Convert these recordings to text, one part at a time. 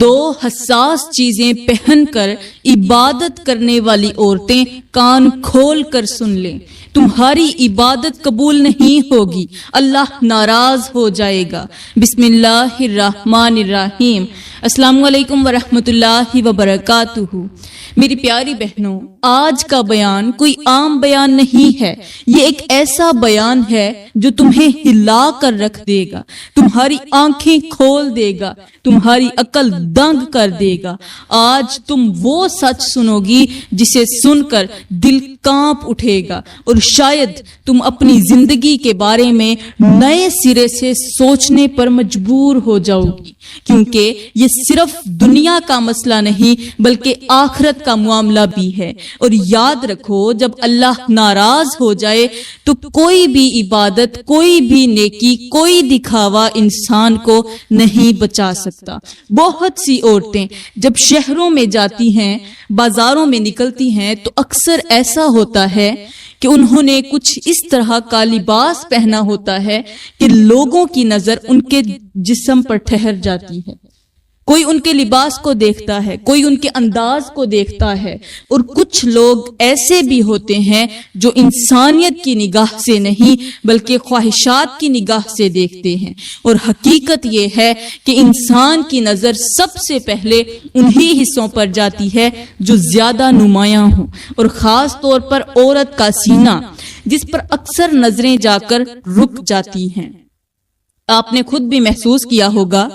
دو حساس چیزیں پہن کر عبادت کرنے والی عورتیں کان کھول کر سن لیں، تمہاری عبادت قبول نہیں ہوگی، اللہ ناراض ہو جائے گا۔ بسم اللہ الرحمن الرحیم۔ السلام علیکم ورحمۃ اللہ وبرکاتہ۔ میری پیاری بہنوں، آج کا بیان کوئی عام بیان نہیں ہے، یہ ایک ایسا بیان ہے جو تمہیں ہلا کر رکھ دے گا، تمہاری آنکھیں کھول دے گا، تمہاری عقل دنگ کر دے گا۔ آج تم وہ سچ سنو گی جسے سن کر دل کانپ اٹھے گا، اور شاید تم اپنی زندگی کے بارے میں نئے سرے سے سوچنے پر مجبور ہو جاؤ گی، کیونکہ یہ صرف دنیا کا مسئلہ نہیں بلکہ آخرت کا معاملہ بھی ہے۔ اور یاد رکھو، جب اللہ ناراض ہو جائے تو کوئی بھی عبادت، کوئی بھی نیکی، کوئی دکھاوا انسان کو نہیں بچا سکتا۔ بہت سی عورتیں جب شہروں میں جاتی ہیں، بازاروں میں نکلتی ہیں، تو اکثر ایسا ہوتا ہے کہ انہوں نے کچھ اس طرح کا لباس پہنا ہوتا ہے کہ لوگوں کی نظر ان کے جسم پر ٹھہر جاتی ہے۔ کوئی ان کے لباس کو دیکھتا ہے، کوئی ان کے انداز کو دیکھتا ہے، اور کچھ لوگ ایسے بھی ہوتے ہیں جو انسانیت کی نگاہ سے نہیں بلکہ خواہشات کی نگاہ سے دیکھتے ہیں۔ اور حقیقت یہ ہے کہ انسان کی نظر سب سے پہلے انہی حصوں پر جاتی ہے جو زیادہ نمایاں ہوں، اور خاص طور پر عورت کا سینہ، جس پر اکثر نظریں جا کر رک جاتی ہیں۔ آپ نے خود بھی محسوس کیا ہوگا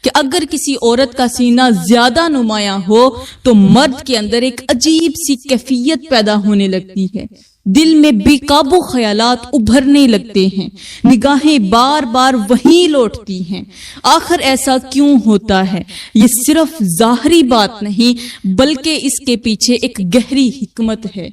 کہ اگر کسی عورت کا سینہ زیادہ نمایاں ہو تو مرد کے اندر ایک عجیب سی کیفیت پیدا ہونے لگتی ہے، دل میں بے قابو خیالات ابھرنے لگتے ہیں، نگاہیں بار بار وہیں لوٹتی ہیں۔ آخر ایسا کیوں ہوتا ہے؟ یہ صرف ظاہری بات نہیں بلکہ اس کے پیچھے ایک گہری حکمت ہے۔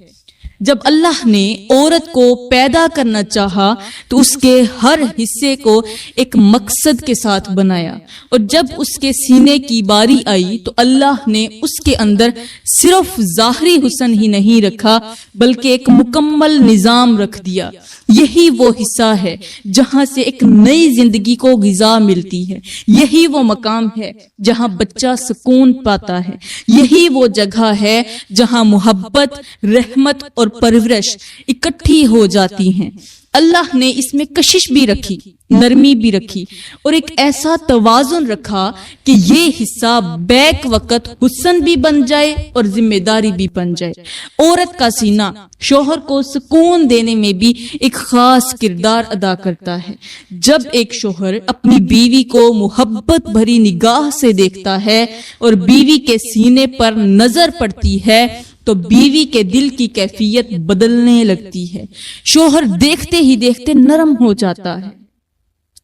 جب اللہ نے عورت کو پیدا کرنا چاہا تو اس کے ہر حصے کو ایک مقصد کے ساتھ بنایا، اور جب اس کے سینے کی باری آئی تو اللہ نے اس کے اندر صرف ظاہری حسن ہی نہیں رکھا بلکہ ایک مکمل نظام رکھ دیا۔ یہی وہ حصہ ہے جہاں سے ایک نئی زندگی کو غذا ملتی ہے، یہی وہ مقام ہے جہاں بچہ سکون پاتا ہے، یہی وہ جگہ ہے جہاں محبت، رحمت اور پرورش اکٹھی ہو جاتی ہیں۔ اللہ نے اس میں کشش بھی رکھی، نرمی بھی رکھی، اور ایک ایسا توازن رکھا کہ یہ حصہ بیک وقت حسن بھی بن جائے اور ذمہ داری بھی بن جائے۔ عورت کا سینہ شوہر کو سکون دینے میں بھی ایک خاص کردار ادا کرتا ہے۔ جب ایک شوہر اپنی بیوی کو محبت بھری نگاہ سے دیکھتا ہے اور بیوی کے سینے پر نظر پڑتی ہے تو بیوی کے دل کی کیفیت بدلنے لگتی ہے۔ شوہر دیکھتے ہی دیکھتے نرم ہو جاتا ہے،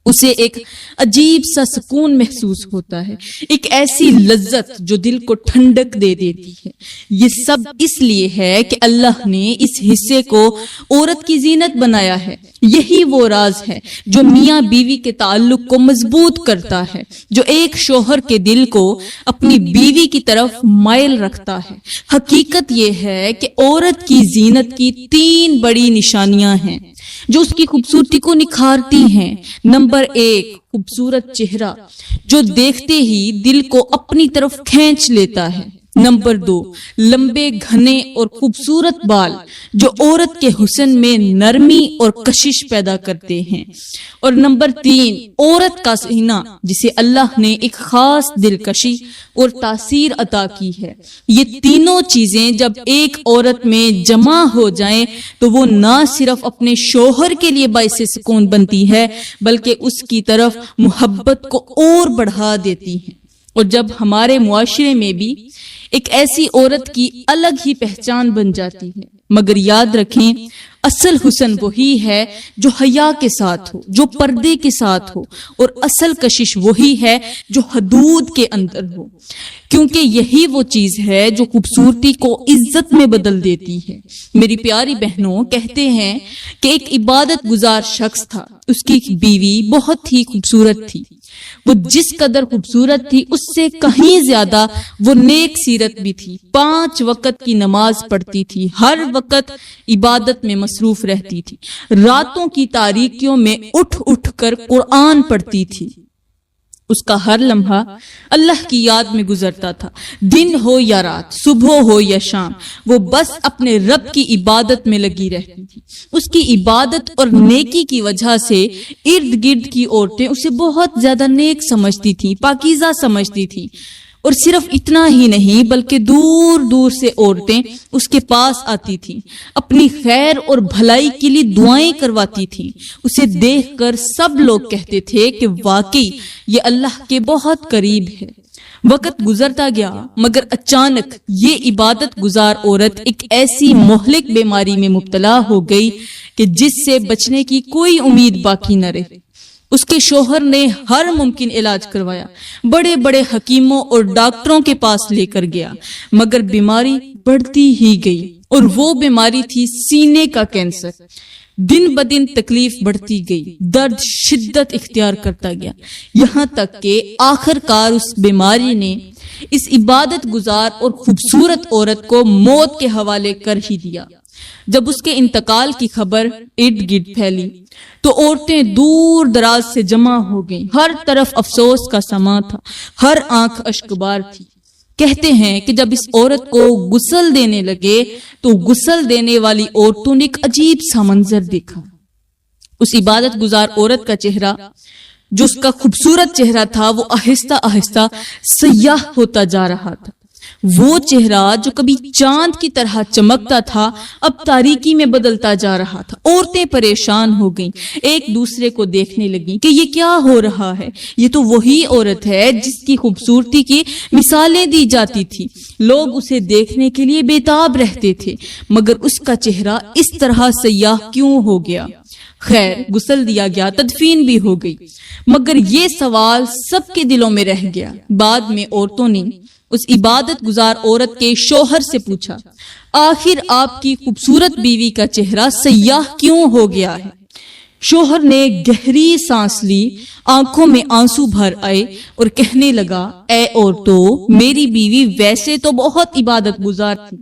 اسے ایک عجیب سا سکون محسوس ہوتا ہے، ایک ایسی لذت جو دل کو ٹھنڈک دے دیتی ہے۔ یہ سب اس لیے ہے کہ اللہ نے اس حصے کو عورت کی زینت بنایا ہے۔ یہی وہ راز ہے جو میاں بیوی کے تعلق کو مضبوط کرتا ہے، جو ایک شوہر کے دل کو اپنی بیوی کی طرف مائل رکھتا ہے۔ حقیقت یہ ہے کہ عورت کی زینت کی 3 بڑی نشانیاں ہیں جو اس کی خوبصورتی کو نکھارتی ہیں۔ نمبر 1، خوبصورت چہرہ جو دیکھتے ہی دل کو اپنی طرف کھینچ لیتا ہے۔ نمبر 2، لمبے گھنے اور خوبصورت بال جو عورت کے حسن میں نرمی اور کشش پیدا کرتے ہیں۔ اور نمبر 3، عورت کا سینہ جسے اللہ نے ایک خاص دلکشی اور تاثیر عطا کی ہے۔ یہ تینوں چیزیں جب ایک عورت میں جمع ہو جائیں تو وہ نہ صرف اپنے شوہر کے لیے باعث سکون بنتی ہے بلکہ اس کی طرف محبت کو اور بڑھا دیتی ہے۔ اور جب ہمارے معاشرے میں بھی ایک ایسی عورت کی الگ ہی پہچان بن جاتی ہے، مگر یاد رکھیں اصل حسن وہی ہے جو حیا کے ساتھ ہو، جو پردے کے ساتھ ہو، اور اصل کشش وہی ہے جو حدود کے اندر ہو، کیونکہ یہی وہ چیز ہے جو خوبصورتی کو عزت میں بدل دیتی ہے۔ میری پیاری بہنوں، کہتے ہیں کہ ایک عبادت گزار شخص تھا، اس کی بیوی بہت ہی خوبصورت تھی۔ وہ جس قدر خوبصورت تھی اس سے کہیں زیادہ وہ نیک سیرت بھی تھی، 5 وقت کی نماز پڑھتی تھی، ہر وقت عبادت میں مصروف رہتی تھی، راتوں کی تاریکیوں میں اٹھ اٹھ کر قرآن پڑھتی تھی، اس کا ہر لمحہ اللہ کی یاد میں گزرتا تھا. دن ہو یا رات، صبح ہو یا شام، وہ بس اپنے رب کی عبادت میں لگی رہتی تھی. اس کی عبادت اور نیکی کی وجہ سے ارد گرد کی عورتیں اسے بہت زیادہ نیک سمجھتی تھیں، پاکیزہ سمجھتی تھیں. اور صرف اتنا ہی نہیں بلکہ دور دور سے عورتیں اس کے پاس آتی تھیں، اپنی خیر اور بھلائی کے لیے دعائیں کرواتی تھیں. اسے دیکھ کر سب لوگ کہتے تھے کہ واقعی یہ اللہ کے بہت قریب ہے. وقت گزرتا گیا مگر اچانک یہ عبادت گزار عورت ایک ایسی مہلک بیماری میں مبتلا ہو گئی کہ جس سے بچنے کی کوئی امید باقی نہ رہی. اس کے شوہر نے ہر ممکن علاج کروایا، بڑے بڑے حکیموں اور ڈاکٹروں کے پاس لے کر گیا، مگر بیماری بڑھتی ہی گئی. اور وہ بیماری تھی سینے کا کینسر. دن بدن تکلیف بڑھتی گئی، درد شدت اختیار کرتا گیا، یہاں تک کہ آخر کار اس بیماری نے اس عبادت گزار اور خوبصورت عورت کو موت کے حوالے کر ہی دیا. جب اس کے انتقال کی خبر ارد گرد پھیلی تو عورتیں دور دراز سے جمع ہو گئیں. ہر طرف افسوس کا سماں تھا، ہر آنکھ اشکبار تھی. کہتے ہیں کہ جب اس عورت کو غسل دینے لگے تو غسل دینے والی عورتوں نے ایک عجیب سا منظر دیکھا. اس عبادت گزار عورت کا چہرہ، جو اس کا خوبصورت چہرہ تھا، وہ آہستہ آہستہ سیاہ ہوتا جا رہا تھا. وہ چہرہ جو کبھی چاند کی طرح چمکتا تھا اب تاریکی میں بدلتا جا رہا تھا. عورتیں پریشان ہو گئیں، ایک دوسرے کو دیکھنے لگیں کہ یہ کیا ہو رہا ہے. یہ تو وہی عورت ہے جس کی خوبصورتی کی مثالیں دی جاتی تھی. لوگ اسے دیکھنے کے لیے بےتاب رہتے تھے، مگر اس کا چہرہ اس طرح سیاہ کیوں ہو گیا؟ خیر، غسل دیا گیا، تدفین بھی ہو گئی، مگر یہ سوال سب کے دلوں میں رہ گیا. بعد میں عورتوں نے اس عبادت گزار عورت کے شوہر سے پوچھا، آخر آپ کی خوبصورت بیوی کا چہرہ سیاہ کیوں ہو گیا ہے؟ شوہر نے گہری سانس لی، آنکھوں میں آنسو بھر آئے اور کہنے لگا، اے عورتوں، میری بیوی ویسے تو بہت عبادت گزار تھی،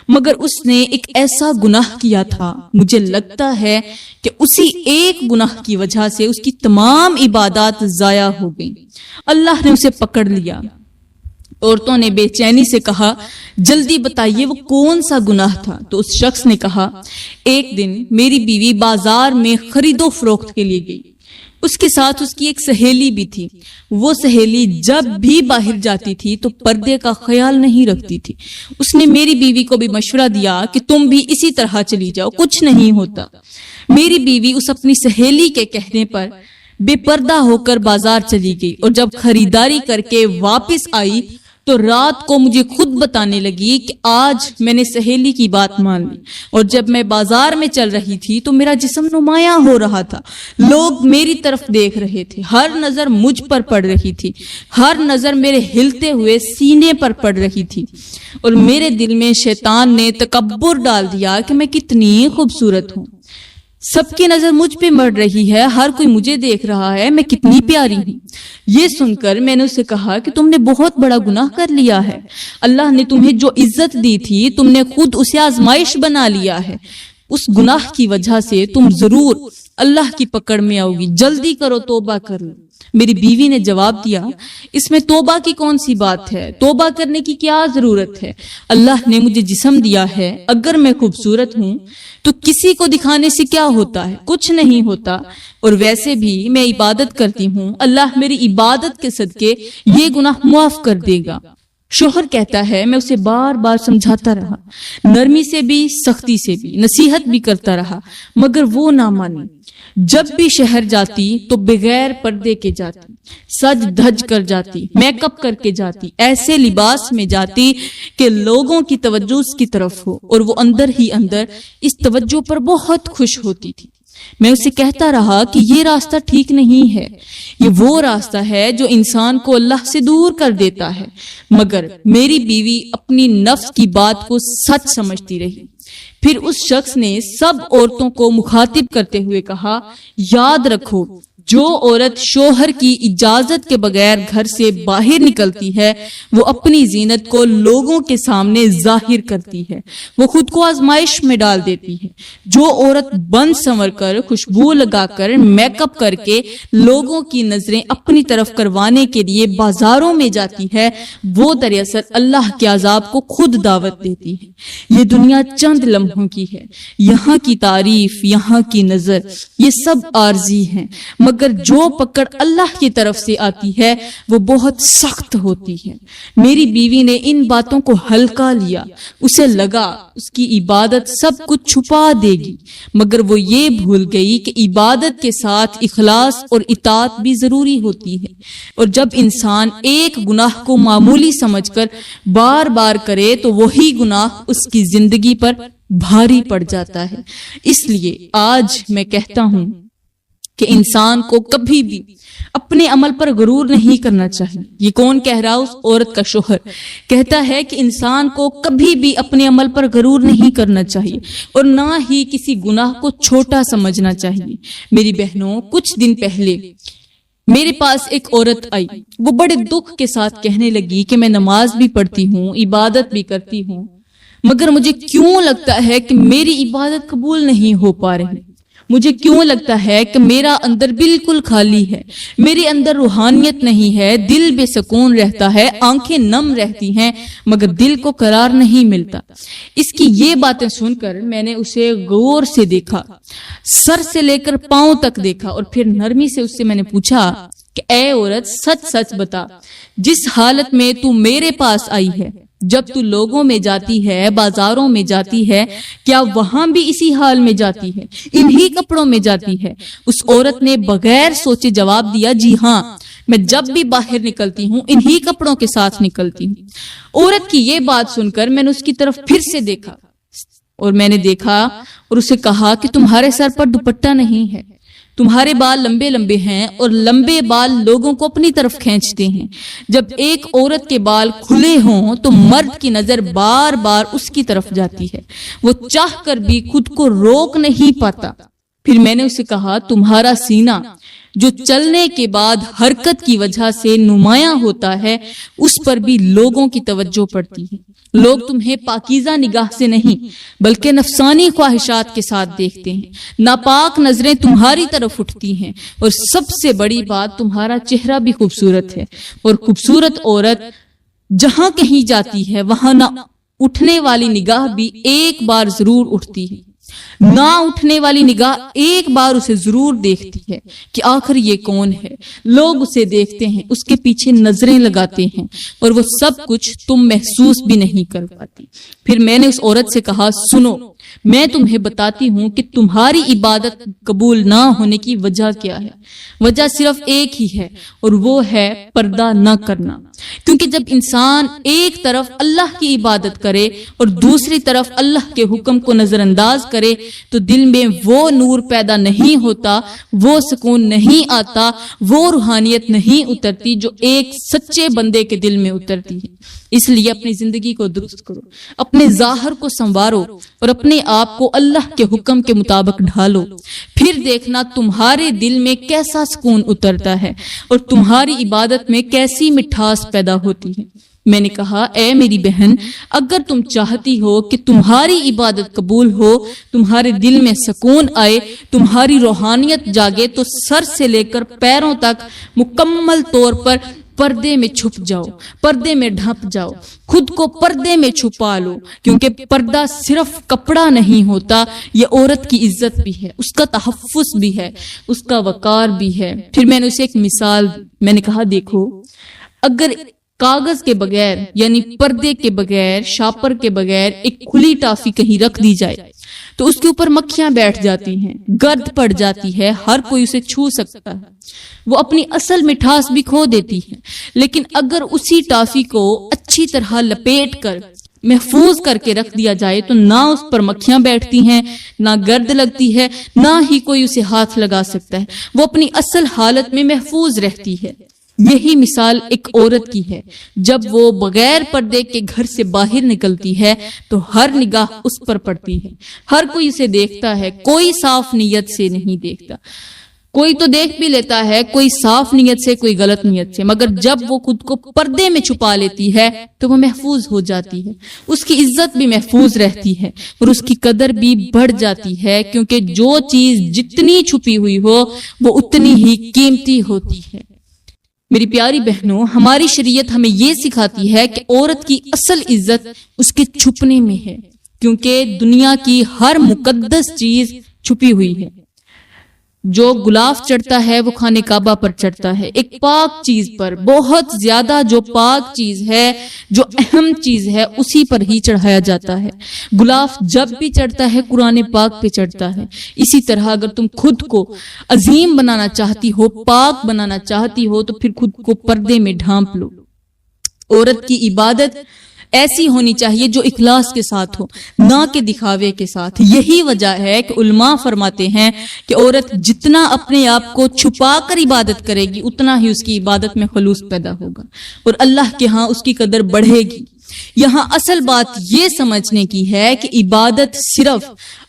مگر اس نے ایک ایسا گناہ کیا تھا، مجھے لگتا ہے کہ اسی ایک گناہ کی وجہ سے اس کی تمام عبادات ضائع ہو گئیں. اللہ نے اسے پکڑ لیا. عورتوں نے بے چینی سے کہا، جلدی بتائیے وہ کون سا گناہ تھا؟ تو اس شخص نے کہا، ایک دن میری بیوی بازار میں خرید و فروخت کے لیے گئی. اس کے ساتھ اس کی ایک سہیلی بھی تھی. وہ سہیلی جب بھی باہر جاتی تھی تو پردے کا خیال نہیں رکھتی تھی. اس نے میری بیوی کو بھی مشورہ دیا کہ تم بھی اسی طرح چلی جاؤ، کچھ نہیں ہوتا. میری بیوی اس اپنی سہیلی کے کہنے پر بے پردہ ہو کر بازار چلی گئی، اور جب خریداری کر کے واپس آئی تو رات کو مجھے خود بتانے لگی کہ آج میں نے سہیلی کی بات مان لی، اور جب میں بازار میں چل رہی تھی تو میرا جسم نمایاں ہو رہا تھا. لوگ میری طرف دیکھ رہے تھے، ہر نظر مجھ پر پڑ رہی تھی، ہر نظر میرے ہلتے ہوئے سینے پر پڑ رہی تھی، اور میرے دل میں شیطان نے تکبر ڈال دیا کہ میں کتنی خوبصورت ہوں. سب کی نظر مجھ پہ مڑ رہی ہے، ہر کوئی مجھے دیکھ رہا ہے، میں کتنی پیاری ہوں. یہ سن کر میں نے اسے کہا کہ تم نے بہت بڑا گناہ کر لیا ہے. اللہ نے تمہیں جو عزت دی تھی تم نے خود اسے آزمائش بنا لیا ہے. اس گناہ کی وجہ سے تم ضرور اللہ کی پکڑ میں آؤ گی. جلدی کرو، توبہ کر لو. میری بیوی نے جواب دیا، اس میں توبہ کی کون سی بات ہے؟ توبہ کرنے کی کیا ضرورت ہے؟ اللہ نے مجھے جسم دیا ہے، اگر میں خوبصورت ہوں تو کسی کو دکھانے سے کیا ہوتا ہے؟ کچھ نہیں ہوتا. اور ویسے بھی میں عبادت کرتی ہوں، اللہ میری عبادت کے صدقے یہ گناہ معاف کر دے گا. شوہر کہتا ہے، میں اسے بار بار سمجھاتا رہا، نرمی سے بھی سختی سے بھی نصیحت بھی کرتا رہا، مگر وہ نہ مانی. جب بھی شہر جاتی تو بغیر پردے کے جاتی، سج دھج کر جاتی، میک اپ کر کے جاتی، ایسے لباس میں جاتی کہ لوگوں کی توجہ اس کی طرف ہو، اور وہ اندر ہی اندر اس توجہ پر بہت خوش ہوتی تھی. میں اسے کہتا رہا کہ یہ راستہ ٹھیک نہیں ہے، یہ وہ راستہ ہے جو انسان کو اللہ سے دور کر دیتا ہے. مگر میری بیوی اپنی نفس کی بات کو سچ سمجھتی رہی. پھر اس شخص نے سب عورتوں کو مخاطب کرتے ہوئے کہا، یاد رکھو جو عورت شوہر کی اجازت کے بغیر گھر سے باہر نکلتی ہے وہ اپنی زینت کو لوگوں کے سامنے ظاہر کرتی ہے، وہ خود کو آزمائش میں ڈال دیتی ہے۔ جو عورت بن سنور کر، خوشبو لگا کر، میک اپ کر کے لوگوں کی نظریں اپنی طرف کروانے کے لیے بازاروں میں جاتی ہے وہ دراصل اللہ کے عذاب کو خود دعوت دیتی ہے۔ یہ دنیا چند لمحوں کی ہے، یہاں کی تعریف، یہاں کی نظر، یہ سب عارضی ہیں، مگر جو پکڑ اللہ کی طرف سے آتی ہے وہ بہت سخت ہوتی ہے۔ میری بیوی نے ان باتوں کو ہلکا لیا، اسے لگا اس کی عبادت سب کچھ چھپا دے گی، مگر وہ یہ بھول گئی کہ عبادت کے ساتھ اخلاص اور اطاعت بھی ضروری ہوتی ہے، اور جب انسان ایک گناہ کو معمولی سمجھ کر بار بار کرے تو وہی گناہ اس کی زندگی پر بھاری پڑ جاتا ہے۔ اس لیے آج میں کہتا ہوں کہ انسان کو کبھی بھی اپنے عمل پر غرور نہیں کرنا چاہیے۔ یہ کون کہہ رہا؟ اس عورت کا شوہر کہتا ہے کہ انسان کو کبھی بھی اپنے عمل پر غرور نہیں کرنا چاہیے اور نہ ہی کسی گناہ کو چھوٹا سمجھنا چاہیے۔ میری بہنوں، کچھ دن پہلے میرے پاس ایک عورت آئی، وہ بڑے دکھ کے ساتھ کہنے لگی کہ میں نماز بھی پڑھتی ہوں، عبادت بھی کرتی ہوں، مگر مجھے کیوں لگتا ہے کہ میری عبادت قبول نہیں ہو پا رہی، مجھے کیوں لگتا ہے کہ میرا اندر بالکل خالی ہے، میرے اندر روحانیت نہیں ہے، دل بے سکون رہتا ہے، آنکھیں نم رہتی ہیں مگر دل کو قرار نہیں ملتا۔ اس کی یہ باتیں سن کر میں نے اسے غور سے دیکھا، سر سے لے کر پاؤں تک دیکھا، اور پھر نرمی سے اس سے میں نے پوچھا کہ اے عورت، سچ سچ بتا، جس حالت میں تو میرے پاس آئی ہے، جب تو لوگوں میں جاتی ہے، بازاروں میں جاتی ہے، کیا وہاں بھی اسی حال میں جاتی ہے، انہی کپڑوں میں جاتی ہے؟ اس عورت نے بغیر سوچے جواب دیا، جی ہاں، میں جب بھی باہر نکلتی ہوں انہی کپڑوں کے ساتھ نکلتی ہوں۔ عورت کی یہ بات سن کر میں نے اس کی طرف پھر سے دیکھا، اور میں نے دیکھا اور اسے کہا کہ تمہارے سر پر دوپٹہ نہیں ہے، تمہارے بال لمبے لمبے ہیں اور لمبے بال لوگوں کو اپنی طرف کھینچتے ہیں۔ جب ایک عورت کے بال کھلے ہوں تو مرد کی نظر بار بار اس کی طرف جاتی ہے، وہ چاہ کر بھی خود کو روک نہیں پاتا۔ پھر میں نے اسے کہا، تمہارا سینہ جو چلنے کے بعد حرکت کی وجہ سے نمایاں ہوتا ہے، اس پر بھی لوگوں کی توجہ پڑتی ہے۔ لوگ تمہیں پاکیزہ نگاہ سے نہیں بلکہ نفسانی خواہشات کے ساتھ دیکھتے ہیں، ناپاک نظریں تمہاری طرف اٹھتی ہیں، اور سب سے بڑی بات، تمہارا چہرہ بھی خوبصورت ہے، اور خوبصورت عورت جہاں کہیں جاتی ہے وہاں نہ اٹھنے والی نگاہ بھی ایک بار ضرور اٹھتی ہے، نہ اٹھنے والی نگاہ ایک بار اسے ضرور دیکھتی ہے کہ آخر یہ کون ہے۔ لوگ اسے دیکھتے ہیں، اس کے پیچھے نظریں لگاتے ہیں، اور وہ سب کچھ تم محسوس بھی نہیں کر پاتی۔ پھر میں نے اس عورت سے کہا، سنو، میں تمہیں بتاتی ہوں کہ تمہاری عبادت قبول نہ ہونے کی وجہ کیا ہے۔ وجہ صرف ایک ہی ہے، اور وہ ہے پردہ نہ کرنا۔ کیونکہ جب انسان ایک طرف اللہ کی عبادت کرے اور دوسری طرف اللہ کے حکم کو نظر انداز کرے تو دل میں وہ نور پیدا نہیں ہوتا، وہ سکون نہیں آتا، وہ روحانیت نہیں اترتی جو ایک سچے بندے کے دل میں اترتی ہے۔ اس لیے اپنی زندگی کو درست کرو، اپنے ظاہر کو سنوارو، اور اپنے آپ کو اللہ کے حکم کے مطابق ڈھالو، پھر دیکھنا تمہارے دل میں کیسا سکون اترتا ہے اور تمہاری عبادت میں کیسی مٹھاس پیدا ہوتی ہے۔ میں نے کہا، اے میری بہن، اگر تم چاہتی ہو کہ تمہاری عبادت قبول ہو، تمہارے دل میں سکون آئے، تمہاری روحانیت جاگے، تو سر سے لے کر پیروں تک مکمل طور پر پردے میں چھپ جاؤ، پردے میں ڈھپ جاؤ، خود کو پردے میں چھپا لو، کیونکہ پردہ صرف کپڑا نہیں ہوتا، یہ عورت کی عزت بھی ہے، اس کا تحفظ بھی ہے، اس کا وقار بھی ہے۔ پھر میں نے اسے ایک مثال دی، میں نے کہا، دیکھو، اگر کاغذ کے بغیر یعنی پردے کے بغیر، شاپر کے بغیر ایک کھلی ٹافی کہیں رکھ دی جائے تو اس کے اوپر مکھیاں بیٹھ جاتی ہیں، گرد پڑ جاتی ہے، ہر کوئی اسے چھو سکتا ہے، وہ اپنی اصل مٹھاس بھی کھو دیتی ہے۔ لیکن اگر اسی ٹافی کو اچھی طرح لپیٹ کر محفوظ کر کے رکھ دیا جائے تو نہ اس پر مکھیاں بیٹھتی ہیں، نہ گرد لگتی ہے، نہ ہی کوئی اسے ہاتھ لگا سکتا ہے، وہ اپنی اصل حالت میں محفوظ رہتی ہے۔ یہی مثال ایک عورت کی ہے، جب وہ بغیر پردے کے گھر سے باہر نکلتی ہے تو ہر نگاہ اس پر پڑتی ہے، ہر کوئی اسے دیکھتا ہے، کوئی صاف نیت سے نہیں دیکھتا۔ کوئی تو دیکھ بھی لیتا ہے، کوئی صاف نیت سے، کوئی غلط نیت سے، مگر جب وہ خود کو پردے میں چھپا لیتی ہے تو وہ محفوظ ہو جاتی ہے، اس کی عزت بھی محفوظ رہتی ہے اور اس کی قدر بھی بڑھ جاتی ہے، کیونکہ جو چیز جتنی چھپی ہوئی ہو وہ اتنی ہی قیمتی ہوتی ہے۔ میری پیاری بہنوں، ہماری شریعت ہمیں یہ سکھاتی ہے کہ عورت کی اصل عزت اس کے چھپنے میں ہے، کیونکہ دنیا کی ہر مقدس چیز چھپی ہوئی ہے۔ جو غلاف چڑھتا ہے وہ خانہ کعبہ پر چڑھتا ہے، ایک پاک چیز پر، بہت زیادہ جو پاک چیز ہے، جو اہم چیز ہے، اسی پر ہی چڑھایا جاتا ہے۔ غلاف جب بھی چڑھتا ہے قرآن پاک پہ چڑھتا ہے۔ اسی طرح اگر تم خود کو عظیم بنانا چاہتی ہو، پاک بنانا چاہتی ہو، تو پھر خود کو پردے میں ڈھانپ لو۔ عورت کی عبادت ایسی ہونی چاہیے جو اخلاص کے ساتھ ہو، نہ کہ دکھاوے کے ساتھ۔ یہی وجہ ہے کہ علماء فرماتے ہیں کہ عورت جتنا اپنے آپ کو چھپا کر عبادت کرے گی اتنا ہی اس کی عبادت میں خلوص پیدا ہوگا اور اللہ کے ہاں اس کی قدر بڑھے گی۔ یہاں اصل بات یہ سمجھنے کی ہے کہ عبادت صرف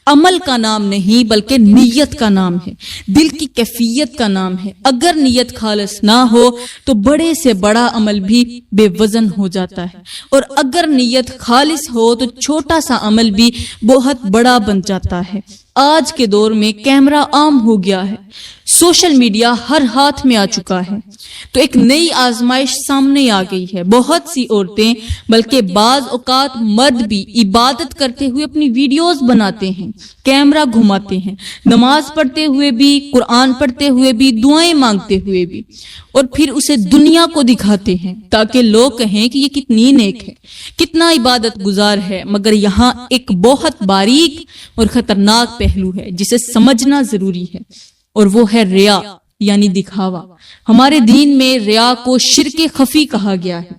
عمل کا نام نہیں بلکہ نیت کا نام ہے، دل کی کیفیت کا نام ہے۔ اگر نیت خالص نہ ہو تو بڑے سے بڑا عمل بھی بے وزن ہو جاتا ہے، اور اگر نیت خالص ہو تو چھوٹا سا عمل بھی بہت بڑا بن جاتا ہے۔ آج کے دور میں کیمرہ عام ہو گیا ہے، سوشل میڈیا ہر ہاتھ میں آ چکا ہے، تو ایک نئی آزمائش سامنے آ گئی ہے۔ بہت سی عورتیں بلکہ بعض اوقات مرد بھی عبادت کرتے ہوئے اپنی ویڈیوز بناتے ہیں، کیمرہ گھماتے ہیں، نماز پڑھتے ہوئے بھی، قرآن پڑھتے ہوئے بھی، دعائیں مانگتے ہوئے بھی، اور پھر اسے دنیا کو دکھاتے ہیں تاکہ لوگ کہیں کہ یہ کتنی نیک ہے، کتنا عبادت گزار ہے۔ مگر یہاں ایک بہت باریک اور خطرناک پہلو ہے جسے سمجھنا ضروری ہے، اور وہ ہے ریا یعنی دکھاوا۔ ہمارے دین میں ریا کو شرک خفی کہا گیا ہے،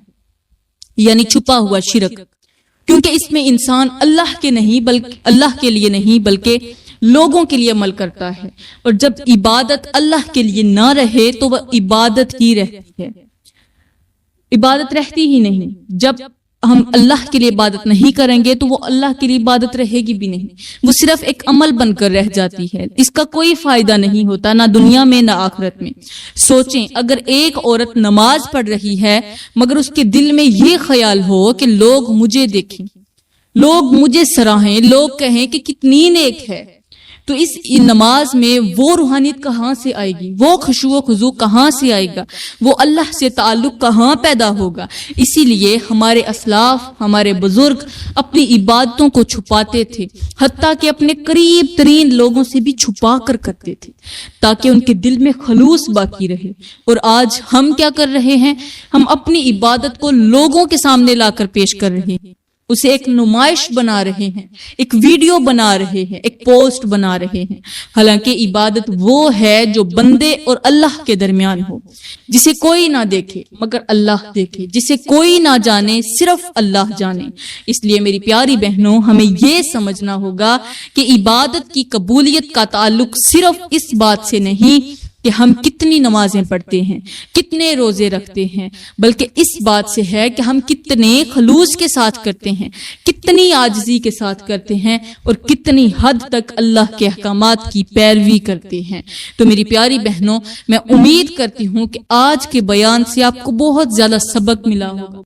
یعنی چھپا ہوا شرک، کیونکہ اس میں انسان اللہ کے لیے نہیں بلکہ لوگوں کے لیے عمل کرتا ہے، اور جب عبادت اللہ کے لیے نہ رہے تو وہ عبادت ہی رہتی ہے، عبادت رہتی ہی نہیں۔ جب ہم اللہ کے لیے عبادت نہیں کریں گے تو وہ اللہ کے لیے عبادت رہے گی بھی نہیں، وہ صرف ایک عمل بن کر رہ جاتی ہے، اس کا کوئی فائدہ نہیں ہوتا، نہ دنیا میں نہ آخرت میں۔ سوچیں، اگر ایک عورت نماز پڑھ رہی ہے مگر اس کے دل میں یہ خیال ہو کہ لوگ مجھے دیکھیں، لوگ مجھے سراہیں، لوگ کہیں کہ کتنی نیک ہے، تو اس نماز میں وہ روحانیت کہاں سے آئے گی، وہ خشوع و خضوع کہاں سے آئے گا، وہ اللہ سے تعلق کہاں پیدا ہوگا؟ اسی لیے ہمارے اسلاف، ہمارے بزرگ اپنی عبادتوں کو چھپاتے تھے، حتیٰ کہ اپنے قریب ترین لوگوں سے بھی چھپا کر کرتے تھے تاکہ ان کے دل میں خلوص باقی رہے۔ اور آج ہم کیا کر رہے ہیں؟ ہم اپنی عبادت کو لوگوں کے سامنے لا کر پیش کر رہے ہیں، اسے ایک نمائش بنا رہے ہیں، ایک ویڈیو بنا رہے ہیں، ایک پوسٹ بنا رہے ہیں، حالانکہ عبادت وہ ہے جو بندے اور اللہ کے درمیان ہو، جسے کوئی نہ دیکھے مگر اللہ دیکھے، جسے کوئی نہ جانے صرف اللہ جانے۔ اس لیے میری پیاری بہنوں، ہمیں یہ سمجھنا ہوگا کہ عبادت کی قبولیت کا تعلق صرف اس بات سے نہیں کہ ہم کتنی نمازیں پڑھتے ہیں، کتنے روزے رکھتے ہیں، بلکہ اس بات سے ہے کہ ہم کتنے خلوص کے ساتھ کرتے ہیں، کتنی عاجزی کے ساتھ کرتے ہیں، اور کتنی حد تک اللہ کے احکامات کی پیروی کرتے ہیں۔ تو میری پیاری بہنوں، میں امید کرتی ہوں کہ آج کے بیان سے آپ کو بہت زیادہ سبق ملا ہوگا۔